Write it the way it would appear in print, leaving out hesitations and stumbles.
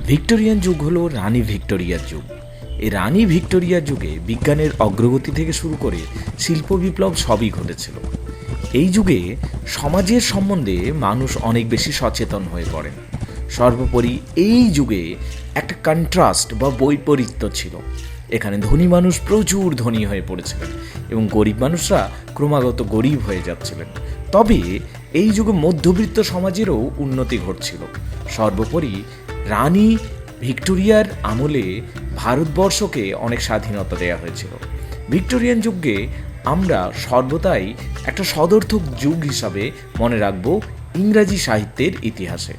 Victorian যুগ হলো রানী ভিক্টোরিয়ার যুগ। এই রানী ভিক্টোরিয়ার যুগে বিজ্ঞানের অগ্রগতি থেকে শুরু করে শিল্প বিপ্লব সবই ঘটেছিল। এই যুগে সমাজের সম্বন্ধে মানুষ অনেক বেশি সচেতন হয়ে পড়েন। সর্বোপরি এই যুগে একটা কন্ট্রাস্ট বা বৈপরীত্য ছিল। এখানে ধনী মানুষ প্রচুর ধনী হয়ে পড়েছিলেন এবং গরিব মানুষরা ক্রমাগত গরিব হয়ে যাচ্ছিলেন। তবে এই যুগে মধ্যবিত্ত সমাজেরও উন্নতি ঘটছিল। সর্বোপরি রানী ভিক্টোরিয়ার আমলে ভারতবর্ষকে অনেক স্বাধীনতা দেওয়া হয়েছিল। ভিক্টোরিয়ান যুগে আমরা সর্বদাই একটা সদর্থক যুগ হিসাবে মনে রাখব ইংরাজি সাহিত্যের ইতিহাসে।